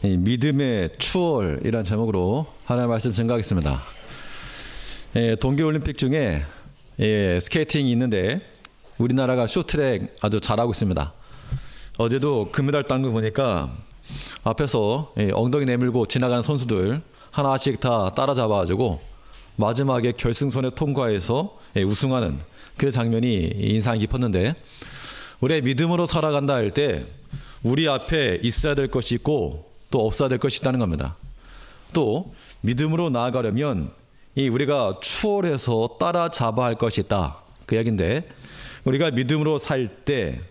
이 믿음의 추월이라는 제목으로 하나님의 말씀 증거하겠습니다. 동계올림픽 중에 스케이팅이 있는데 우리나라가 쇼트트랙 아주 잘하고 있습니다. 어제도 금메달 딴 거 보니까 앞에서 엉덩이 내밀고 지나가는 선수들 하나씩 다 따라잡아가지고 마지막에 결승선에 통과해서 우승하는 그 장면이 인상 깊었는데, 우리의 믿음으로 살아간다 할 때 우리 앞에 있어야 될 것이 있고 또 없어야 될 것이 있다는 겁니다. 또 믿음으로 나아가려면 우리가 추월해서 따라잡아야 할 것이 있다, 그 이야기인데, 우리가 믿음으로 살 때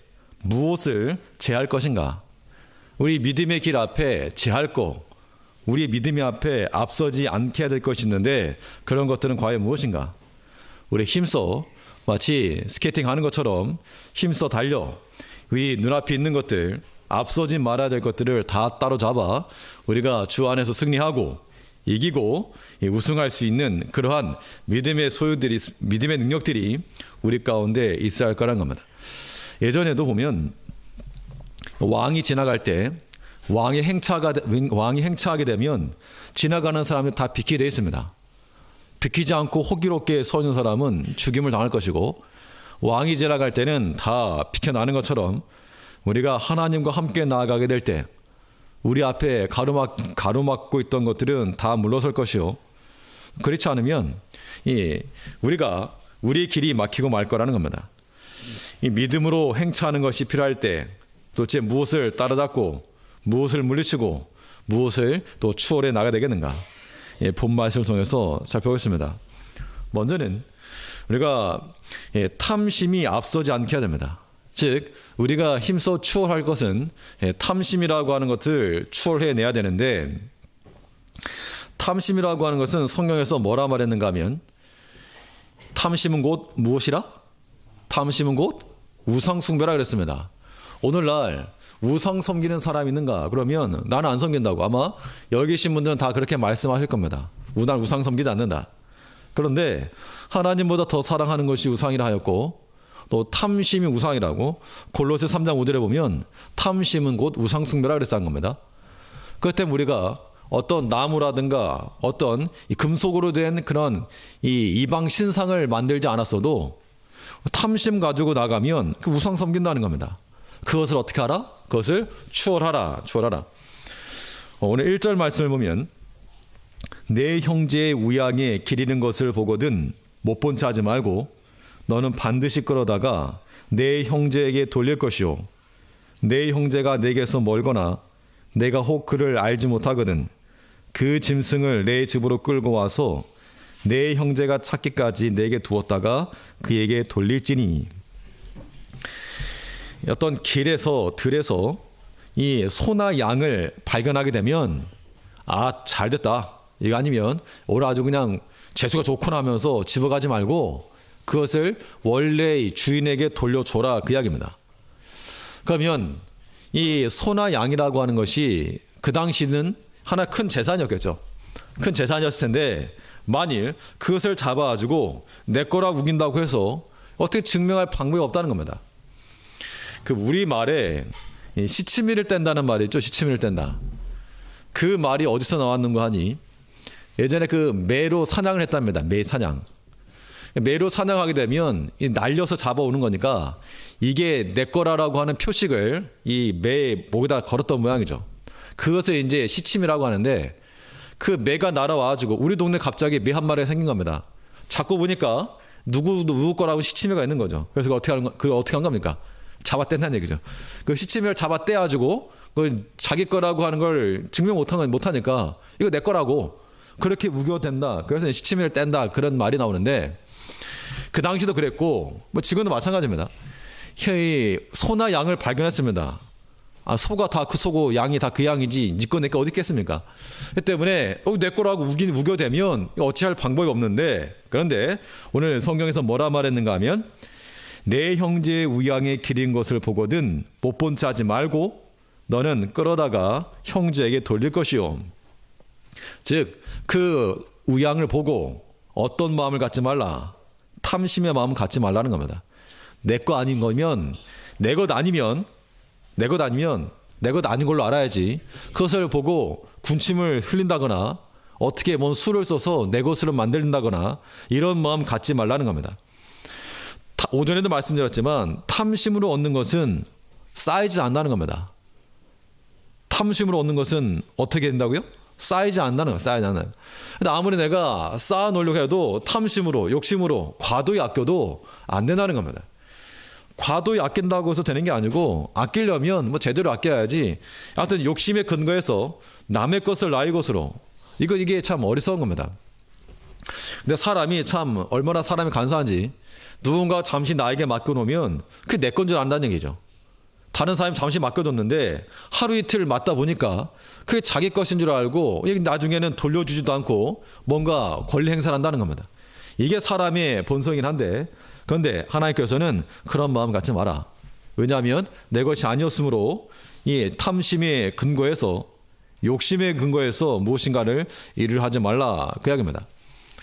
무엇을 제할 것인가? 우리 믿음의 길 앞에 제할 거, 우리 믿음의 앞에 앞서지 않게 해야 될 것이 있는데, 그런 것들은 과연 무엇인가? 우리 힘써 마치 스케이팅 하는 것처럼 힘써 달려 우리 눈앞에 있는 것들, 앞서지 말아야 될 것들을 다 따로잡아 우리가 주 안에서 승리하고 이기고 우승할 수 있는 그러한 믿음의 소유들이, 믿음의 능력들이 우리 가운데 있어야 할 거라는 겁니다. 예전에도 보면 왕이 지나갈 때 왕이 행차하게 되면 지나가는 사람이 다 비키게 되어 있습니다. 비키지 않고 호기롭게 서 있는 사람은 죽임을 당할 것이고, 왕이 지나갈 때는 다 비켜나는 것처럼 우리가 하나님과 함께 나아가게 될 때 우리 앞에 가로막고 있던 것들은 다 물러설 것이요, 그렇지 않으면 우리가 우리 길이 막히고 말 거라는 겁니다. 이 믿음으로 행차하는 것이 필요할 때 도대체 무엇을 따라잡고 무엇을 물리치고 무엇을 또 추월해 나가야 되겠는가? 본 말씀을 통해서 살펴보겠습니다. 먼저는 우리가 탐심이 앞서지 않게 해야 됩니다. 즉 우리가 힘써 추월할 것은 탐심이라고 하는 것을 추월해내야 되는데, 탐심이라고 하는 것은 성경에서 뭐라 말했는가 하면, 탐심은 곧 무엇이라? 탐심은 곧 우상 숭배라 그랬습니다. 오늘날 우상 섬기는 사람 있는가? 그러면 나는 안 섬긴다고. 아마 여기 계신 분들은 다 그렇게 말씀하실 겁니다. 난 우상 섬기지 않는다. 그런데 하나님보다 더 사랑하는 것이 우상이라 하였고, 또 탐심이 우상이라고 골로새 3장 5절에 보면 탐심은 곧 우상 숭배라 그랬다는 겁니다. 그렇기 때문에 우리가 어떤 나무라든가 어떤 금속으로 된 그런 이방 신상을 만들지 않았어도 탐심 가지고 나가면 그 우상 섬긴다는 겁니다. 그것을 어떻게 하라? 그것을 추월하라. 오늘 1절 말씀을 보면, 내 형제의 우양에 기리는 것을 보거든 못 본 채 하지 말고 너는 반드시 끌어다가 내 형제에게 돌릴 것이요, 내 형제가 내게서 멀거나 내가 혹 그를 알지 못하거든 그 짐승을 내 집으로 끌고 와서 내 형제가 찾기까지 내게 두었다가 그에게 돌릴지니. 어떤 길에서 들에서 이 소나 양을 발견하게 되면 잘됐다, 이거 아니면 오늘 아주 그냥 재수가 좋구나 하면서 집어가지 말고 그것을 원래 주인에게 돌려줘라, 그 이야기입니다. 그러면 이 소나 양이라고 하는 것이 그 당시는 하나 큰 재산이었겠죠. 큰 재산이었을 텐데, 만일 그것을 잡아가지고 내 거라 우긴다고 해서 어떻게 증명할 방법이 없다는 겁니다. 그 우리 말에 시치미를 뗀다는 말이 있죠. 시치미를 뗀다. 그 말이 어디서 나왔는가 하니, 예전에 그 매로 사냥을 했답니다. 매 사냥. 매로 사냥하게 되면 날려서 잡아오는 거니까 이게 내 거라라고 하는 표식을 이 매 목에다 걸었던 모양이죠. 그것을 이제 시침이라고 하는데, 그 매가 날아와가지고 우리 동네 갑자기 매 한 마리가 생긴 겁니다. 자꾸 보니까 누구 거라고 시치미가 있는 거죠. 그래서 그걸 어떻게 한 겁니까? 잡아뗀다는 얘기죠. 그 시치미를 잡아떼가지고 자기 거라고 하는 걸 증명 못하니까 이거 내 거라고 그렇게 우겨댄다. 그래서 시치미를 뗀다, 그런 말이 나오는데, 그 당시도 그랬고 지금도 마찬가지입니다. 소나 양을 발견했습니다. 소가 다 그 소고 양이 다 그 양이지 니 거 내 거 어디 있겠습니까? 그 때문에 내 거라고 우겨대면 어찌할 방법이 없는데, 그런데 오늘 성경에서 뭐라 말했는가 하면, 내 형제의 우양에 기린 것을 보거든 못 본 채 하지 말고 너는 끌어다가 형제에게 돌릴 것이요. 즉 그 우양을 보고 어떤 마음을 갖지 말라? 탐심의 마음을 갖지 말라는 겁니다. 내 거 아닌 거면, 내 것 아니면 내 것 아닌 걸로 알아야지 그것을 보고 군침을 흘린다거나 어떻게 뭔 수를 써서 내 것으로 만들린다거나 이런 마음 갖지 말라는 겁니다. 오전에도 말씀드렸지만 탐심으로 얻는 것은 쌓이지 않는다는 겁니다. 탐심으로 얻는 것은 어떻게 된다고요? 쌓이지 않는다는 거예요. 쌓이지 않는. 근데 아무리 내가 쌓아 놓으려고 해도 탐심으로, 욕심으로 과도히 아껴도 안 된다는 겁니다. 과도히 아낀다고 해서 되는 게 아니고 아끼려면 뭐 제대로 아껴야지. 하여튼 욕심의 근거에서 남의 것을 나의 것으로 이게 참 어리석은 겁니다. 근데 사람이 참 얼마나 사람이 간사한지 누군가 잠시 나에게 맡겨놓으면 그게 내 건 줄 안다는 얘기죠. 다른 사람이 잠시 맡겨뒀는데 하루 이틀 맡다 보니까 그게 자기 것인 줄 알고 나중에는 돌려주지도 않고 뭔가 권리 행사를 한다는 겁니다. 이게 사람의 본성이긴 한데 그런데 하나님께서는 그런 마음 갖지 마라. 왜냐하면 내 것이 아니었으므로 이 탐심의 근거에서 욕심의 근거에서 무엇인가를 일을 하지 말라 그 이야기입니다.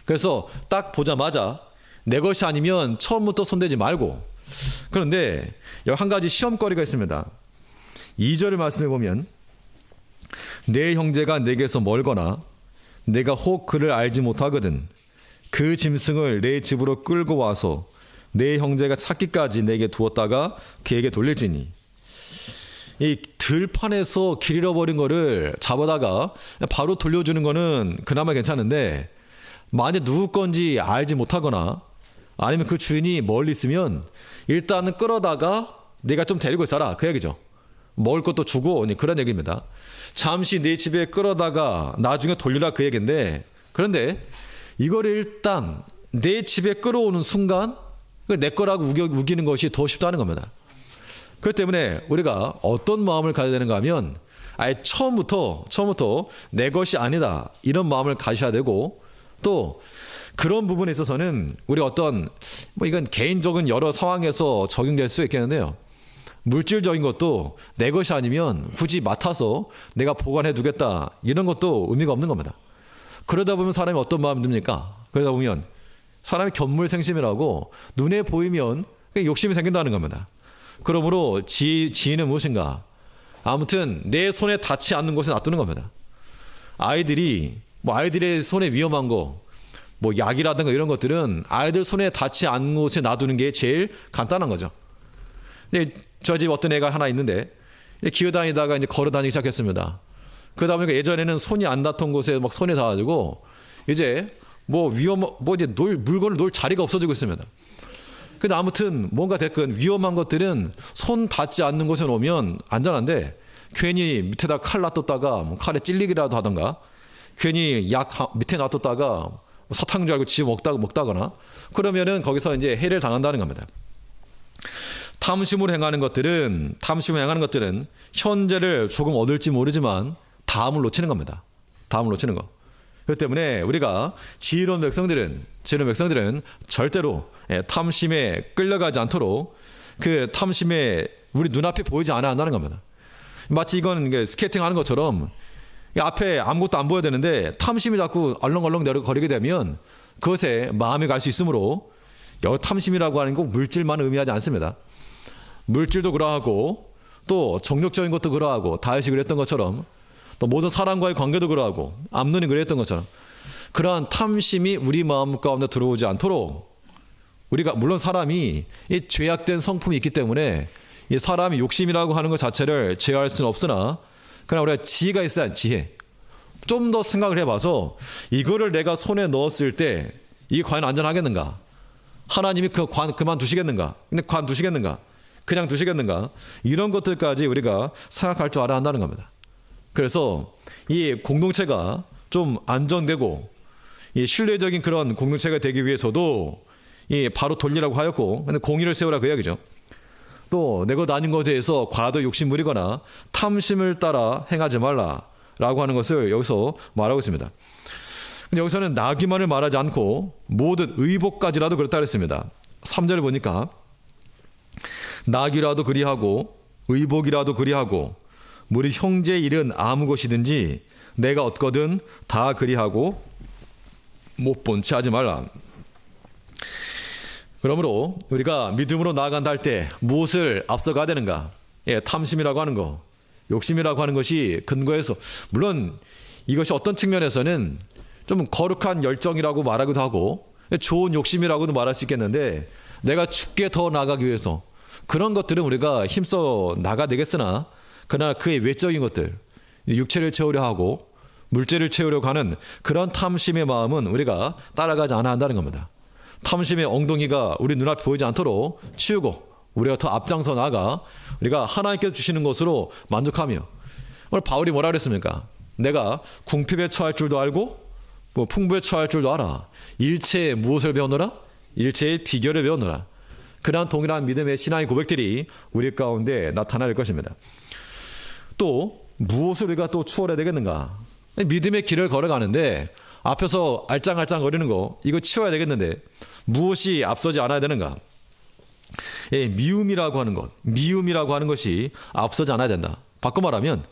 그래서 딱 보자마자 내 것이 아니면 처음부터 손대지 말고. 그런데 여기 한 가지 시험거리가 있습니다. 2절의 말씀을 보면 내 형제가 내게서 멀거나 내가 혹 그를 알지 못하거든 그 짐승을 내 집으로 끌고 와서 내 형제가 찾기까지 내게 두었다가 그에게 돌릴지니. 이 들판에서 길 잃어버린 거를 잡아다가 바로 돌려주는 거는 그나마 괜찮은데 만약 누구 건지 알지 못하거나 아니면 그 주인이 멀리 있으면 일단은 끌어다가 내가 좀 데리고 있어라 그 얘기죠. 먹을 것도 주고 그런 얘기입니다. 잠시 내 집에 끌어다가 나중에 돌리라 그 얘기인데 그런데 이거를 일단 내 집에 끌어오는 순간 내 거라고 우기는 것이 더 쉽다는 겁니다. 그렇기 때문에 우리가 어떤 마음을 가져야 되는가 하면 아예 처음부터 내 것이 아니다 이런 마음을 가셔야 되고 또 그런 부분에 있어서는 우리 어떤 이건 개인적인 여러 상황에서 적용될 수 있겠는데요. 물질적인 것도 내 것이 아니면 굳이 맡아서 내가 보관해 두겠다 이런 것도 의미가 없는 겁니다. 그러다 보면 사람이 어떤 마음이 듭니까? 그러다 보면 사람이 견물생심이라고 눈에 보이면 욕심이 생긴다는 겁니다. 그러므로 지혜는 무엇인가? 아무튼 내 손에 닿지 않는 곳에 놔두는 겁니다. 아이들의 손에 위험한 거 약이라든가 이런 것들은 아이들 손에 닿지 않는 곳에 놔두는 게 제일 간단한 거죠. 근데 저 집 어떤 애가 하나 있는데 기어다니다가 이제 걸어다니기 시작했습니다. 그러다 보니까 예전에는 손이 안 닿던 곳에 막 손에 닿아가지고 이제 이제 물건을 놓을 자리가 없어지고 있습니다. 근데 아무튼 뭔가 됐건 위험한 것들은 손 닿지 않는 곳에 놓으면 안전한데 괜히 밑에다 칼 놔뒀다가 칼에 찔리기라도 하던가 괜히 약 밑에 놔뒀다가 사탕인 줄 알고 지 먹다거나 그러면은 거기서 이제 해를 당한다는 겁니다. 탐심으로 행하는 것들은 현재를 조금 얻을지 모르지만 다음을 놓치는 겁니다. 다음을 놓치는 거. 그렇기 때문에 우리가 지혜로운 백성들은 절대로 탐심에 끌려가지 않도록 그 탐심에 우리 눈앞에 보이지 않아야 한다는 겁니다. 마치 이건 스케이팅 하는 것처럼 앞에 아무것도 안 보여야 되는데 탐심이 자꾸 얼렁얼렁 내려거리게 되면 그것에 마음이 갈 수 있으므로 여기 탐심이라고 하는 건 물질만 의미하지 않습니다. 물질도 그러하고 또 정력적인 것도 그러하고 다윗이 그랬던 것처럼 또 모든 사람과의 관계도 그러하고 암논이 그랬던 것처럼 그러한 탐심이 우리 마음 가운데 들어오지 않도록 우리가 물론 사람이 이 죄악된 성품이 있기 때문에 이 사람이 욕심이라고 하는 것 자체를 제어할 수는 없으나 그러나 우리가 지혜가 있어야 지혜. 좀 더 생각을 해봐서 이거를 내가 손에 넣었을 때 이게 과연 안전하겠는가? 하나님이 그만두시겠는가? 근데 관두시겠는가? 그냥 두시겠는가? 이런 것들까지 우리가 생각할 줄 알아야 한다는 겁니다. 그래서 이 공동체가 좀 안정되고 이 신뢰적인 그런 공동체가 되기 위해서도 이 바로 돌리라고 하였고 근데 공의를 세우라 그 이야기죠. 또 내 것 아닌 것에 대해서 과도 욕심 부리거나 탐심을 따라 행하지 말라라고 하는 것을 여기서 말하고 있습니다. 근데 여기서는 나기만을 말하지 않고 모든 의복까지라도 그렇다 그랬습니다. 3절을 보니까 나기라도 그리하고 의복이라도 그리하고 우리 형제의 일은 아무 것이든지 내가 얻거든 다 그리하고 못 본 채 하지 말라. 그러므로 우리가 믿음으로 나아간다 할 때 무엇을 앞서가야 되는가? 탐심이라고 하는 거, 욕심이라고 하는 것이 근거해서, 물론 이것이 어떤 측면에서는 좀 거룩한 열정이라고 말하기도 하고 좋은 욕심이라고도 말할 수 있겠는데, 내가 죽게 더 나아가기 위해서 그런 것들은 우리가 힘써 나가 되겠으나, 그러나 그의 외적인 것들, 육체를 채우려 하고 물질을 채우려고 하는 그런 탐심의 마음은 우리가 따라가지 않아야 한다는 겁니다. 탐심의 엉덩이가 우리 눈앞에 보이지 않도록 치우고 우리가 더 앞장서 나가 우리가 하나님께서 주시는 것으로 만족하며, 오늘 바울이 뭐라 그랬습니까? 내가 궁핍에 처할 줄도 알고 뭐 풍부에 처할 줄도 알아. 일체의 무엇을 배우노라? 일체의 비결을 배우노라. 그러한 동일한 믿음의 신앙의 고백들이 우리 가운데 나타날 것입니다. 또 무엇을 우리가 또 추월해야 되겠는가? 믿음의 길을 걸어가는데 앞에서 알짱알짱 거리는 거, 이거 치워야 되겠는데 무엇이 앞서지 않아야 되는가? 예, 미움이라고 하는 것, 미움이라고 하는 것이 앞서지 않아야 된다. 바꿔 말하면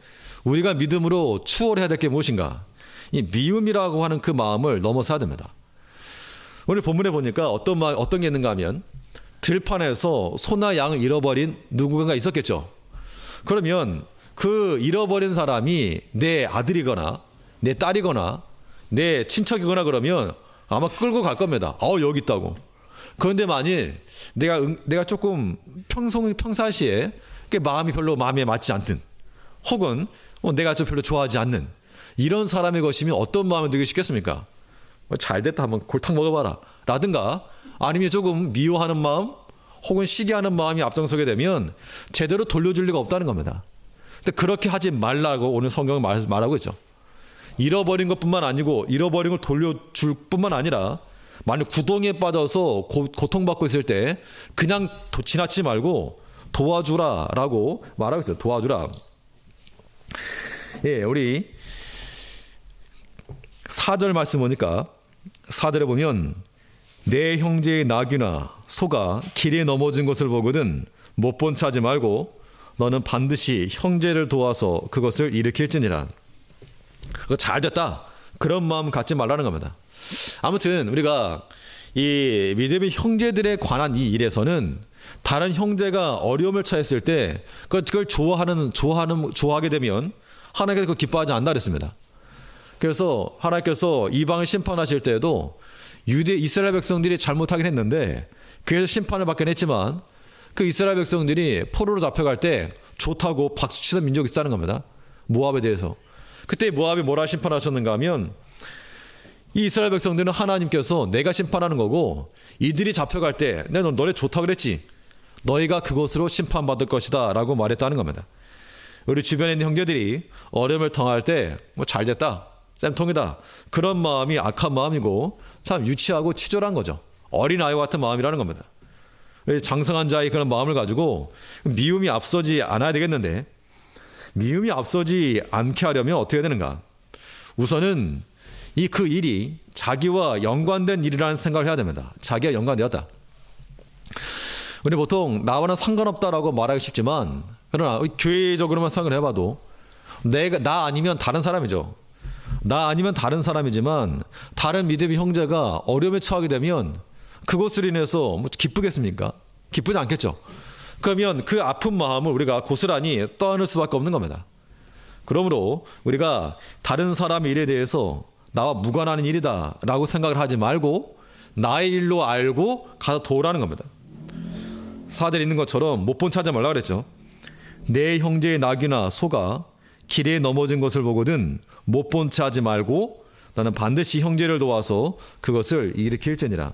우리가 믿음으로 추월해야 될 게 무엇인가? 이 미움이라고 하는 그 마음을 넘어서야 됩니다. 오늘 본문에 보니까 어떤 게 있는가 하면, 들판에서 소나 양을 잃어버린 누군가가 있었겠죠. 그러면 그 잃어버린 사람이 내 아들이거나 내 딸이거나 내 친척이거나 그러면 아마 끌고 갈 겁니다. 여기 있다고. 그런데 만일 내가 조금 평상시에 마음이 별로 마음에 맞지 않든, 혹은 내가 좀 별로 좋아하지 않는 이런 사람의 것이면 어떤 마음이 들기 쉽겠습니까? 잘됐다, 한번 골탕 먹어봐라 라든가, 아니면 조금 미워하는 마음 혹은 시기하는 마음이 앞장서게 되면 제대로 돌려줄 리가 없다는 겁니다. 근데 그렇게 하지 말라고 오늘 성경은 말하고 있죠. 잃어버린 것뿐만 아니고 잃어버린 걸 돌려줄 뿐만 아니라, 만약 구덩이에 빠져서 고통받고 있을 때 그냥 지나치지 말고 도와주라라고 말하고 있어요. 도와주라. 예, 우리 4절 말씀 보니까 4절에 보면, 내 형제의 나귀나 소가 길에 넘어진 것을 보거든 못 본 채 하지 말고 너는 반드시 형제를 도와서 그것을 일으킬지니라. 그거 잘됐다, 그런 마음 갖지 말라는 겁니다. 아무튼 우리가 이 믿음의 형제들에 관한 이 일에서는 다른 형제가 어려움을 처했을 때 그걸 좋아하게 되면 하나님께서 그거 기뻐하지 않는다 그랬습니다. 그래서 하나님께서 이방을 심판하실 때에도 이스라엘 백성들이 잘못하긴 했는데 그래서 심판을 받긴 했지만, 그 이스라엘 백성들이 포로로 잡혀갈 때 좋다고 박수치던 민족이 있다는 겁니다. 모압에 대해서. 그때 모압이 뭐라 심판하셨는가 하면, 이 이스라엘 백성들은 하나님께서 내가 심판하는 거고, 이들이 잡혀갈 때 내가 너네 좋다고 그랬지, 너희가 그것으로 심판받을 것이다 라고 말했다는 겁니다. 우리 주변에 있는 형제들이 어려움을 당할 때 잘됐다, 쌤통이다, 그런 마음이 악한 마음이고 참 유치하고 치졸한 거죠. 어린아이와 같은 마음이라는 겁니다. 장성한 자의 그런 마음을 가지고 미움이 앞서지 않아야 되겠는데, 미움이 앞서지 않게 하려면 어떻게 해야 되는가? 우선은 그 일이 자기와 연관된 일이라는 생각을 해야 됩니다. 자기와 연관되었다. 우리 보통 나와는 상관없다라고 말하기 쉽지만, 그러나 교회적으로만 생각을 해봐도 나 아니면 다른 사람이죠. 나 아니면 다른 사람이지만 다른 믿음의 형제가 어려움에 처하게 되면 그것으로 인해서 기쁘겠습니까? 기쁘지 않겠죠. 그러면 그 아픈 마음을 우리가 고스란히 떠안을 수밖에 없는 겁니다. 그러므로 우리가 다른 사람의 일에 대해서 나와 무관한 일이다 라고 생각을 하지 말고 나의 일로 알고 가서 도우라는 겁니다. 4절에 있는 것처럼 못 본 채 하지 말라 그랬죠. 내 형제의 나귀나 소가 길에 넘어진 것을 보거든 못 본 채 하지 말고 나는 반드시 형제를 도와서 그것을 일으킬지니라.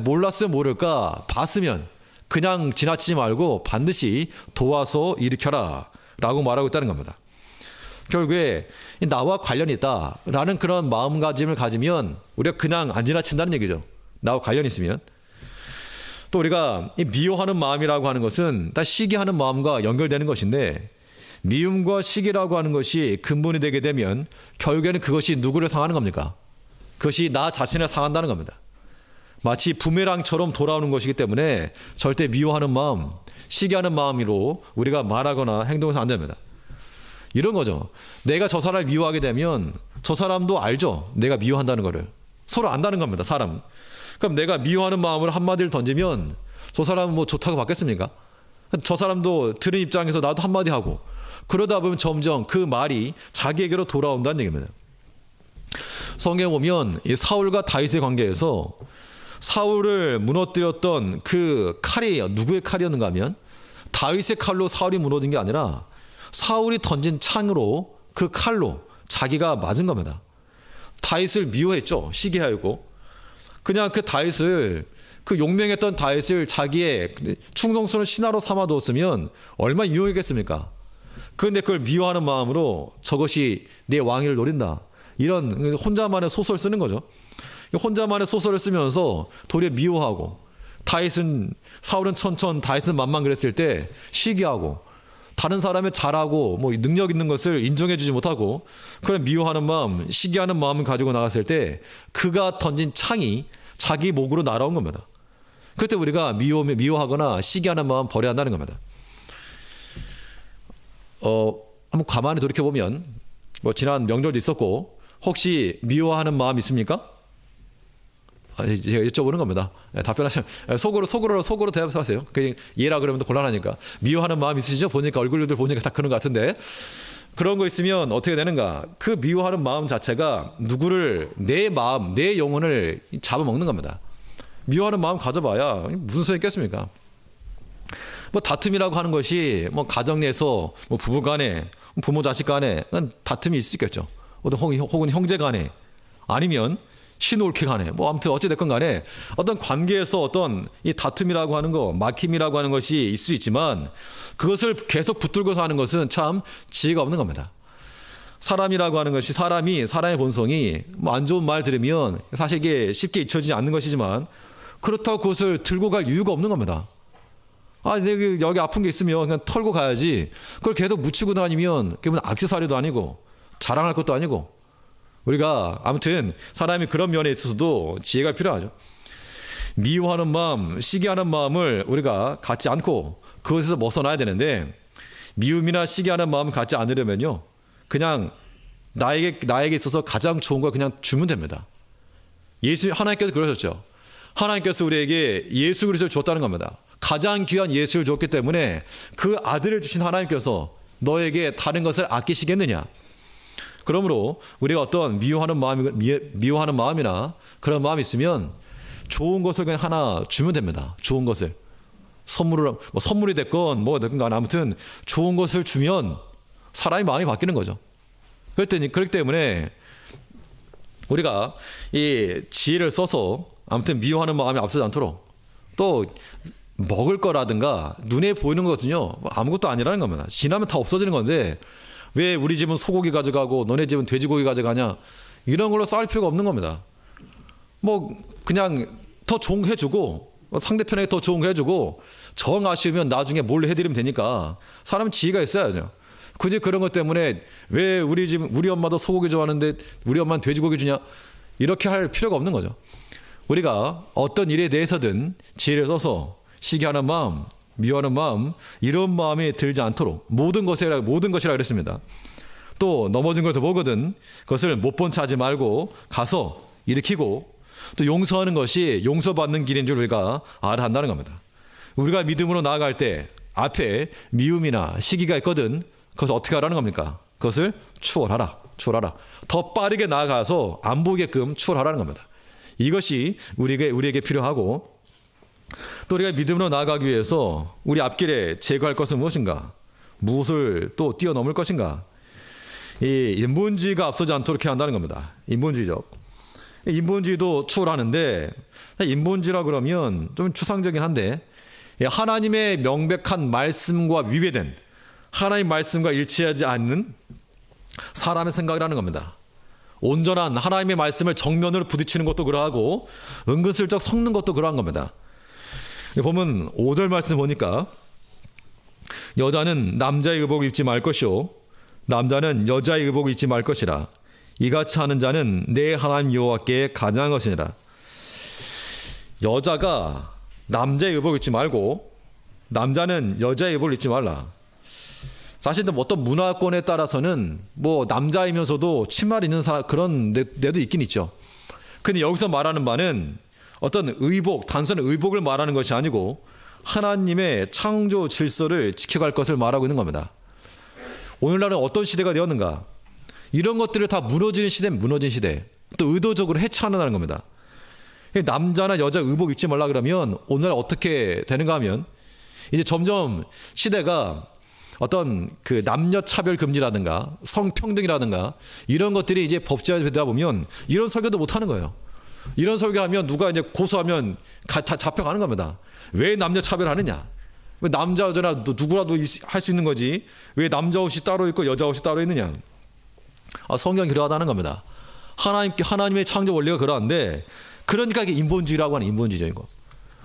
몰랐으면 모를까, 봤으면 그냥 지나치지 말고 반드시 도와서 일으켜라 라고 말하고 있다는 겁니다. 결국에 나와 관련이 있다라는 그런 마음가짐을 가지면 우리가 그냥 안 지나친다는 얘기죠. 나와 관련이 있으면. 또 우리가 이 미워하는 마음이라고 하는 것은 다 시기하는 마음과 연결되는 것인데, 미움과 시기라고 하는 것이 근본이 되게 되면 결국에는 그것이 누구를 상하는 겁니까? 그것이 나 자신을 상한다는 겁니다. 마치 부메랑처럼 돌아오는 것이기 때문에 절대 미워하는 마음, 시기하는 마음으로 우리가 말하거나 행동해서 안 됩니다. 이런 거죠. 내가 저 사람을 미워하게 되면 저 사람도 알죠. 내가 미워한다는 거를. 서로 안다는 겁니다. 사람. 그럼 내가 미워하는 마음을 한마디를 던지면 저 사람은 뭐 좋다고 받겠습니까? 저 사람도 들은 입장에서 나도 한마디 하고, 그러다 보면 점점 그 말이 자기에게로 돌아온다는 얘기입니다. 성경에 보면 이 사울과 다윗의 관계에서 사울을 무너뜨렸던 그 칼이 누구의 칼이었는가 하면 다윗의 칼로 사울이 무너진 게 아니라 사울이 던진 창으로 그 칼로 자기가 맞은 겁니다. 다윗을 미워했죠. 시기하였고 그냥 그 다윗을 그 용맹했던 다윗을 자기의 충성스러운 신하로 삼아두었으면 얼마나 유용했겠습니까? 그런데 그걸 미워하는 마음으로 저것이 내 왕위를 노린다. 이런 혼자만의 소설 쓰는 거죠. 혼자만의 소설을 쓰면서 도리어 미워하고 사울은 천천 다윗은 만만 그랬을 때 시기하고 다른 사람의 잘하고 뭐 능력 있는 것을 인정해 주지 못하고 그런 미워하는 마음, 시기하는 마음을 가지고 나갔을 때 그가 던진 창이 자기 목으로 날아온 겁니다. 그때 우리가 미워하거나 시기하는 마음 버려야 한다는 겁니다. 한번 가만히 돌이켜보면 뭐 지난 명절도 있었고 혹시 미워하는 마음 있습니까? 제가 여쭤보는 겁니다. 답변하시면 속으로 대답하세요. 얘라 그러면 또 곤란하니까. 미워하는 마음 있으시죠? 보니까 얼굴들 보니까 다 그런 것 같은데 그런 거 있으면 어떻게 되는가? 그 미워하는 마음 자체가 누구를 내 마음, 내 영혼을 잡아먹는 겁니다. 미워하는 마음 가져봐야 무슨 소용이 있겠습니까? 뭐 다툼이라고 하는 것이 뭐 가정 내에서 뭐 부부 간에 부모 자식 간에 다툼이 있을 수 있겠죠. 혹은 형제 간에 아니면 신올케 간에 뭐 아무튼 어찌됐건 간에 어떤 관계에서 어떤 이 다툼이라고 하는 거 막힘이라고 하는 것이 있을 수 있지만 그것을 계속 붙들고서 하는 것은 참 지혜가 없는 겁니다. 사람이라고 하는 것이 사람의 본성이 뭐 안 좋은 말 들으면 사실 이게 쉽게 잊혀지지 않는 것이지만 그렇다고 그것을 들고 갈 이유가 없는 겁니다. 여기 아픈 게 있으면 그냥 털고 가야지. 그걸 계속 묻히고 다니면 그게 무슨 액세서리도 아니고 자랑할 것도 아니고 우리가 아무튼 사람이 그런 면에 있어서도 지혜가 필요하죠. 미워하는 마음, 시기하는 마음을 우리가 갖지 않고 그것에서 벗어나야 되는데 미움이나 시기하는 마음을 갖지 않으려면요. 그냥 나에게 있어서 가장 좋은 걸 그냥 주면 됩니다. 하나님께서 그러셨죠. 하나님께서 우리에게 예수 그리스도를 줬다는 겁니다. 가장 귀한 예수를 줬기 때문에 그 아들을 주신 하나님께서 너에게 다른 것을 아끼시겠느냐. 그러므로 우리가 어떤 미워하는 마음이나 그런 마음이 있으면 좋은 것을 그냥 하나 주면 됩니다. 좋은 것을 선물이 됐건 뭐가 됐건 간에 아무튼 좋은 것을 주면 사람이 마음이 바뀌는 거죠. 그렇기 때문에 우리가 이 지혜를 써서 아무튼 미워하는 마음이 앞서지 않도록 또 먹을 거라든가 눈에 보이는 것은요 아무것도 아니라는 겁니다. 지나면 다 없어지는 건데 왜 우리 집은 소고기 가져가고 너네 집은 돼지고기 가져가냐 이런 걸로 싸울 필요가 없는 겁니다. 뭐 그냥 더 좋은 거 해주고 상대편에게 더 좋은 거 해주고 정 아쉬우면 나중에 뭘 해드리면 되니까 사람은 지혜가 있어야죠. 굳이 그런 것 때문에 왜 우리 엄마도 소고기 좋아하는데 우리 엄마는 돼지고기 주냐 이렇게 할 필요가 없는 거죠. 우리가 어떤 일에 대해서든 지혜를 써서 시기하는 마음, 미워하는 마음 이런 마음이 들지 않도록 모든 것이라 그랬습니다. 또 넘어진 것을 보거든 그것을 못 본 체 하지 말고 가서 일으키고 또 용서하는 것이 용서받는 길인 줄 우리가 알아야 한다는 겁니다. 우리가 믿음으로 나아갈 때 앞에 미움이나 시기가 있거든 그것을 어떻게 하라는 겁니까? 그것을 추월하라. 더 빠르게 나아가서 안 보이게끔 추월하라는 겁니다. 이것이 우리에게 필요하고 또 우리가 믿음으로 나아가기 위해서 우리 앞길에 제거할 것은 무엇인가? 무엇을 또 뛰어넘을 것인가? 이 인본주의가 앞서지 않도록 해야 한다는 겁니다. 인본주의도 추월하는데 인본주의라 그러면 좀 추상적이긴 한데 하나님의 명백한 말씀과 위배된 하나님 말씀과 일치하지 않는 사람의 생각이라는 겁니다. 온전한 하나님의 말씀을 정면으로 부딪히는 것도 그러하고 은근슬쩍 섞는 것도 그러한 겁니다. 보면 5절 말씀 보니까 여자는 남자의 의복을 입지 말 것이요 남자는 여자의 의복을 입지 말 것이라 이같이 하는 자는 내 하나님 여호와께 가증한 것이니라. 여자가 남자의 의복을 입지 말고 남자는 여자의 의복을 입지 말라. 사실 어떤 문화권에 따라서는 뭐 남자이면서도 치마를 입는 사람 그런 데도 있긴 있죠. 근데 여기서 말하는 바는 어떤 의복, 단순한 의복을 말하는 것이 아니고 하나님의 창조 질서를 지켜갈 것을 말하고 있는 겁니다. 오늘날은 어떤 시대가 되었는가? 이런 것들을 다 무너지는 시대는 무너진 시대. 또 의도적으로 해체한다는 겁니다. 남자나 여자 의복 입지 말라 그러면 오늘날 어떻게 되는가 하면 이제 점점 시대가 어떤 그 남녀 차별 금지라든가 성평등이라든가 이런 것들이 이제 법제화되다 보면 이런 설교도 못 하는 거예요. 이런 설교하면 누가 이제 고소하면 다 잡혀가는 겁니다. 왜 남녀 차별하느냐? 왜 남자 여자나 누구라도 할 수 있는 거지? 왜 남자 옷이 따로 있고 여자 옷이 따로 있느냐? 성경이 그러하다는 겁니다. 하나님의 창조 원리가 그러한데 그러니까 이게 인본주의라고 하는 인본주의적인 거.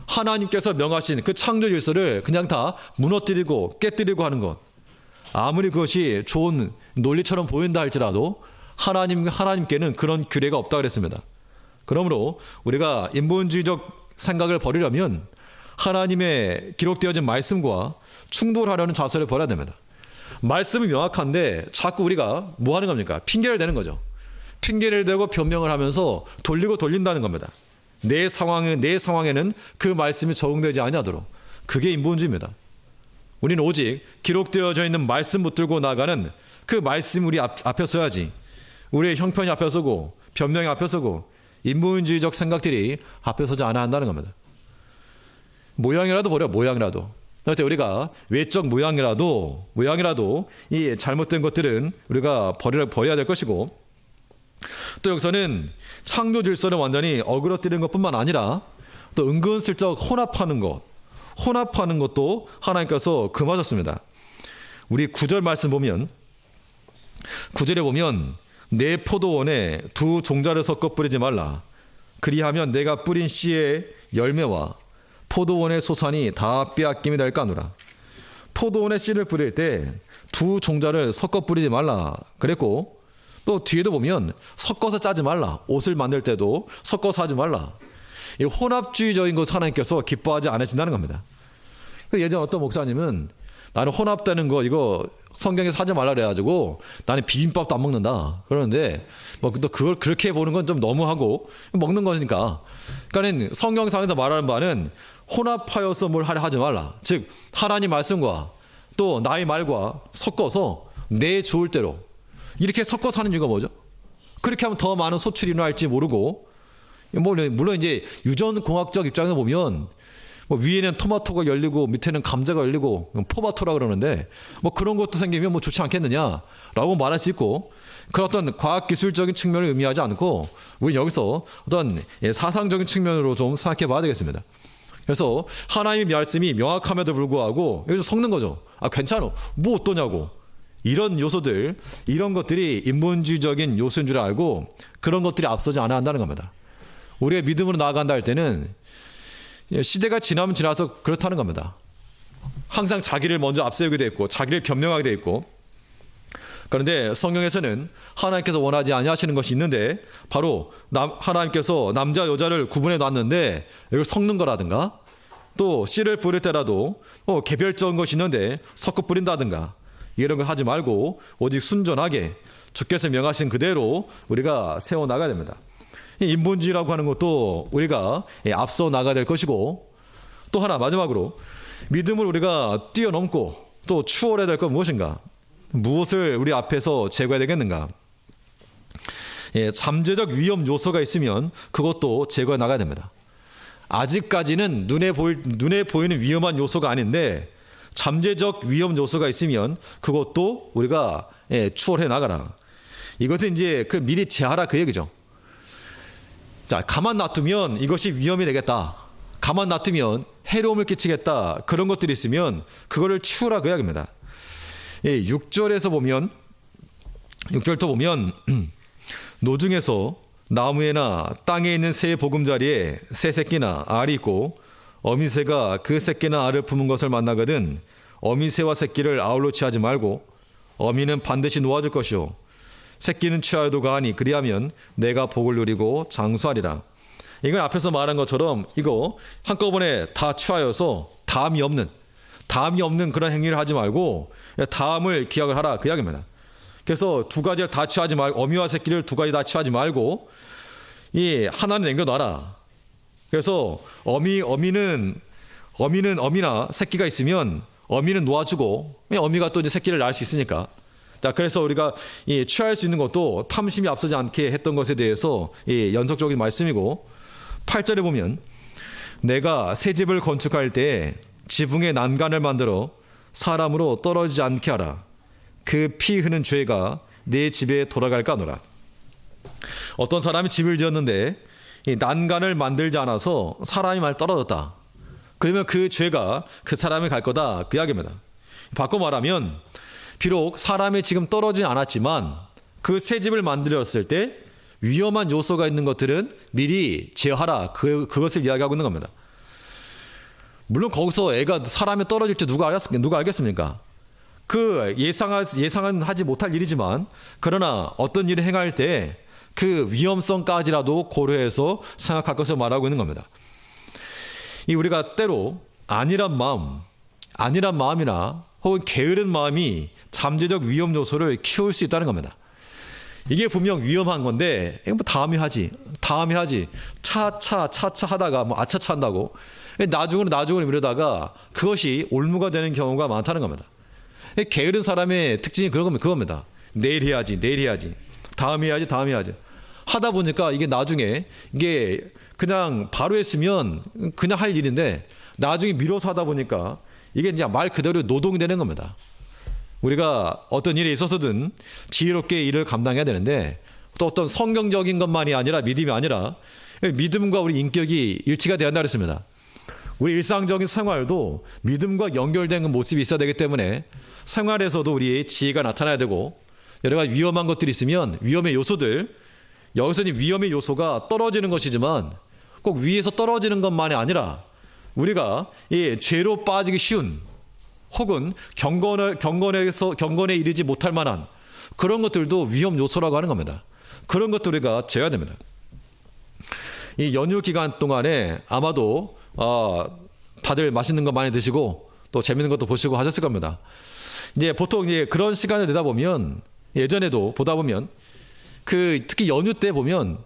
하나님께서 명하신 그 창조 질서를 그냥 다 무너뜨리고 깨뜨리고 하는 것. 아무리 그것이 좋은 논리처럼 보인다 할지라도 하나님께는 그런 규례가 없다 그랬습니다. 그러므로 우리가 인본주의적 생각을 버리려면 하나님의 기록되어진 말씀과 충돌하려는 자세를 버려야 됩니다. 말씀이 명확한데 자꾸 우리가 뭐 하는 겁니까? 핑계를 대는 거죠. 핑계를 대고 변명을 하면서 돌리고 돌린다는 겁니다. 내 상황에는 그 말씀이 적용되지 아니하도록. 그게 인본주의입니다. 우리는 오직 기록되어져 있는 말씀 붙들고 나가는 그 말씀 우리 앞에 서야지. 우리의 형편이 앞에 서고 변명이 앞에 서고 인본주의적 생각들이 앞에 서지 않아야 한다는 겁니다. 모양이라도 버려, 모양이라도. 우리가 외적 모양이라도 이 잘못된 것들은 우리가 버려야 될 것이고, 또 여기서는 창조 질서를 완전히 어그러뜨리는 것뿐만 아니라 또 은근슬쩍 혼합하는 것도 하나님께서 금하셨습니다. 우리 9절 말씀 보면 9절에 보면 내 포도원에 두 종자를 섞어 뿌리지 말라. 그리하면 내가 뿌린 씨의 열매와 포도원의 소산이 다 빼앗김이 될까노라. 포도원에 씨를 뿌릴 때 두 종자를 섞어 뿌리지 말라 그랬고, 또 뒤에도 보면 섞어서 짜지 말라. 옷을 만들 때도 섞어서 하지 말라. 이 혼합주의적인 것 하나님께서 기뻐하지 않으신다는 겁니다. 예전 어떤 목사님은 나는 혼합되는 거 이거 성경에서 하지 말라 그래가지고 나는 비빔밥도 안 먹는다 그러는데, 뭐 또 그걸 그렇게 보는 건 좀 너무하고 먹는 거니까. 그러니까는 성경상에서 말하는 바는 혼합하여서 뭘 하려 하지 말라. 즉 하나님 말씀과 또 나의 말과 섞어서 내 좋을 대로 이렇게 섞어서 하는 이유가 뭐죠? 그렇게 하면 더 많은 소출이 일어날지 모르고, 물론 이제 유전공학적 입장에서 보면 뭐 위에는 토마토가 열리고 밑에는 감자가 열리고 포마토라 그러는데 뭐 그런 것도 생기면 뭐 좋지 않겠느냐라고 말할 수 있고, 그런 어떤 과학기술적인 측면을 의미하지 않고 우리 여기서 어떤 사상적인 측면으로 좀 생각해 봐야 되겠습니다. 그래서 하나님의 말씀이 명확함에도 불구하고 여기서 섞는 거죠. 괜찮아, 뭐 어떠냐고. 이런 요소들, 이런 것들이 인본주의적인 요소인 줄 알고 그런 것들이 앞서지 않아야 한다는 겁니다. 우리의 믿음으로 나아간다 할 때는 시대가 지나면 지나서 그렇다는 겁니다. 항상 자기를 먼저 앞세우게 돼 있고 자기를 변명하게 돼 있고, 그런데 성경에서는 하나님께서 원하지 아니하시는 것이 있는데 바로 하나님께서 남자 여자를 구분해 놨는데 이걸 섞는 거라든가, 또 씨를 뿌릴 때라도 개별적인 것이 있는데 섞어 뿌린다든가 이런 걸 하지 말고 오직 순전하게 주께서 명하신 그대로 우리가 세워나가야 됩니다. 인본주의라고 하는 것도 우리가 앞서 나가야 될 것이고, 또 하나 마지막으로 믿음을 우리가 뛰어넘고 또 추월해야 될 건 무엇인가? 무엇을 우리 앞에서 제거해야 되겠는가? 잠재적 위험 요소가 있으면 그것도 제거해 나가야 됩니다. 아직까지는 눈에 보이는 위험한 요소가 아닌데 잠재적 위험 요소가 있으면 그것도 우리가 추월해 나가라. 이것은 이제 그 미리 제하라 그 얘기죠. 자, 가만 놔두면 이것이 위험이 되겠다. 가만 놔두면 해로움을 끼치겠다. 그런 것들이 있으면 그거를 치우라 그 이야기입니다. 6절에서 보면 6절부터 보면 노중에서 나무에나 땅에 있는 새의 보금자리에 새 새끼나 알이 있고 어미새가 그 새끼나 알을 품은 것을 만나거든 어미새와 새끼를 아울러 취하지 말고 어미는 반드시 놓아줄 것이요 새끼는 취하여도 가하니 그리하면 내가 복을 누리고 장수하리라. 이건 앞에서 말한 것처럼 이거 한꺼번에 다 취하여서 다음이 없는 그런 행위를 하지 말고 다음을 기약을 하라 그 이야기입니다. 그래서 두 가지를 다 취하지 말고 어미와 새끼를 두 가지 다 취하지 말고 이 하나는 남겨놔라. 그래서 어미는 어미나 새끼가 있으면 어미는 놓아주고 어미가 또 이제 새끼를 낳을 수 있으니까 자, 그래서 우리가 취할 수 있는 것도 탐심이 앞서지 않게 했던 것에 대해서 연속적인 말씀이고 8절에 보면 내가 새 집을 건축할 때에 지붕에 난간을 만들어 사람으로 떨어지지 않게 하라. 그 피 흐는 죄가 내 집에 돌아갈까 하노라. 어떤 사람이 집을 지었는데 이 난간을 만들지 않아서 사람이 많이 떨어졌다. 그러면 그 죄가 그 사람이 갈 거다. 그 이야기입니다. 바꿔 말하면 비록 사람이 지금 떨어지지 않았지만 그 새 집을 만들었을 때 위험한 요소가 있는 것들은 미리 제어하라. 그것을 이야기하고 있는 겁니다. 물론 거기서 애가 사람이 떨어질 때 누가 알겠습니까? 그 예상은 하지 못할 일이지만 그러나 어떤 일을 행할 때 그 위험성까지라도 고려해서 생각할 것을 말하고 있는 겁니다. 우리가 때로 안일한 마음이나 혹은 게으른 마음이 잠재적 위험 요소를 키울 수 있다는 겁니다. 이게 분명 위험한 건데 뭐 다음에 하지 차차 하다가 뭐 아차차 한다고 나중으로 미루다가 그것이 올무가 되는 경우가 많다는 겁니다. 게으른 사람의 특징이 그겁니다. 내일 해야지 다음에 해야지 하다 보니까 이게 나중에 이게 그냥 바로 했으면 그냥 할 일인데 나중에 미뤄서 하다 보니까 이게 이제 말 그대로 노동이 되는 겁니다. 우리가 어떤 일에 있어서든 지혜롭게 일을 감당해야 되는데 또 어떤 성경적인 것만이 아니라 믿음이 아니라 믿음과 우리 인격이 일치가 돼야 한다 그랬습니다. 우리 일상적인 생활도 믿음과 연결된 모습이 있어야 되기 때문에 생활에서도 우리의 지혜가 나타나야 되고 여러 가지 위험한 것들이 있으면 위험의 요소들, 여기서는 위험의 요소가 떨어지는 것이지만 꼭 위에서 떨어지는 것만이 아니라 우리가 이 죄로 빠지기 쉬운 혹은 경건에 이르지 못할 만한 그런 것들도 위험 요소라고 하는 겁니다. 그런 것들 우리가 제어해야 됩니다. 이 연휴 기간 동안에 아마도 다들 맛있는 거 많이 드시고 또 재밌는 것도 보시고 하셨을 겁니다. 이제 보통 그런 시간을 내다 보면 예전에도 보다 보면 특히 연휴 때 보면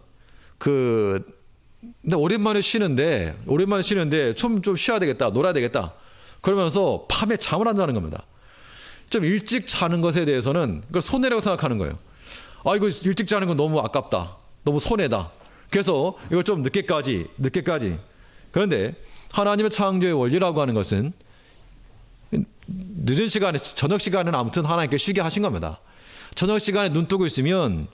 근데 오랜만에 쉬는데 좀 쉬어야 되겠다, 놀아야 되겠다. 그러면서 밤에 잠을 안 자는 겁니다. 좀 일찍 자는 것에 대해서는 그걸 손해라고 생각하는 거예요. 이거 일찍 자는 건 너무 아깝다, 너무 손해다. 그래서 이걸 좀 늦게까지. 그런데 하나님의 창조의 원리라고 하는 것은 늦은 시간에 저녁 시간은 아무튼 하나님께 쉬게 하신 겁니다. 저녁 시간에 눈 뜨고 있으면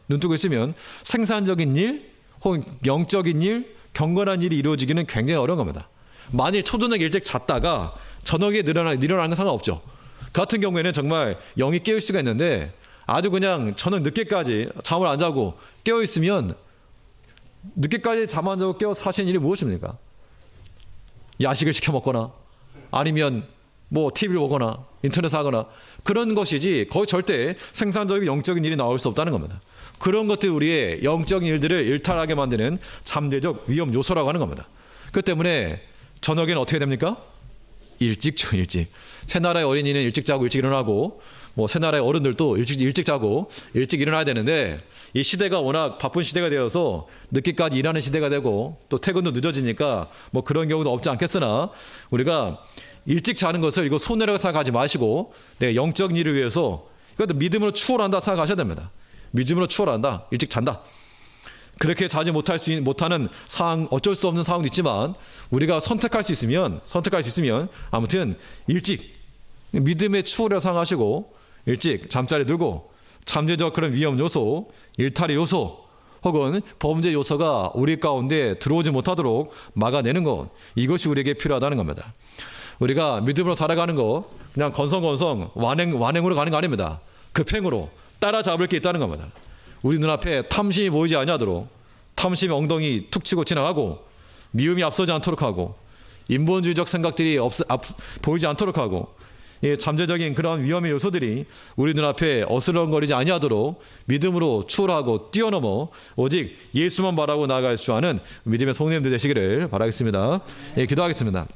생산적인 일 혹은 영적인 일, 경건한 일이 이루어지기는 굉장히 어려운 겁니다. 만일 초저녁 일찍 잤다가 저녁에 일어나는 건 상관없죠. 그 같은 경우에는 정말 영이 깨울 수가 있는데 아주 그냥 저녁 늦게까지 잠을 안 자고 깨어 있으면 늦게까지 잠 안 자고 깨어서 하시는 일이 무엇입니까? 야식을 시켜 먹거나 아니면 뭐 TV를 보거나 인터넷을 하거나 그런 것이지 거의 절대 생산적인 영적인 일이 나올 수 없다는 겁니다. 그런 것들 우리의 영적인 일들을 일탈하게 만드는 잠재적 위험 요소라고 하는 겁니다. 그렇기 때문에 저녁에는 어떻게 됩니까? 일찍. 새나라의 어린이는 일찍 자고 일찍 일어나고 뭐 새나라의 어른들도 일찍 자고 일찍 일어나야 되는데 이 시대가 워낙 바쁜 시대가 되어서 늦게까지 일하는 시대가 되고 또 퇴근도 늦어지니까 뭐 그런 경우도 없지 않겠으나 우리가 일찍 자는 것을 이거 손해라고 생각하지 마시고 내가 영적인 일을 위해서 이것도 믿음으로 추월한다 생각하셔야 됩니다. 믿음으로 추월한다. 일찍 잔다. 그렇게 자지 못하는 상황, 어쩔 수 없는 상황도 있지만 우리가 선택할 수 있으면 아무튼 일찍 믿음의 추월이라고 생각하시고 일찍 잠자리 들고 잠재적 그런 위험 요소, 일탈의 요소 혹은 범죄 요소가 우리 가운데 들어오지 못하도록 막아내는 것, 이것이 우리에게 필요하다는 겁니다. 우리가 믿음으로 살아가는 거 그냥 건성건성 완행으로 가는 거 아닙니다. 급행으로 따라잡을 게 있다는 겁니다. 우리 눈앞에 탐심이 보이지 아니하도록 탐심의 엉덩이 툭 치고 지나가고 미움이 앞서지 않도록 하고 인본주의적 생각들이 보이지 않도록 하고 잠재적인 그런 위험의 요소들이 우리 눈앞에 어슬렁거리지 아니하도록 믿음으로 추월하고 뛰어넘어 오직 예수만 바라고 나아갈 수 있는 믿음의 성도님들 되시기를 바라겠습니다. 기도하겠습니다.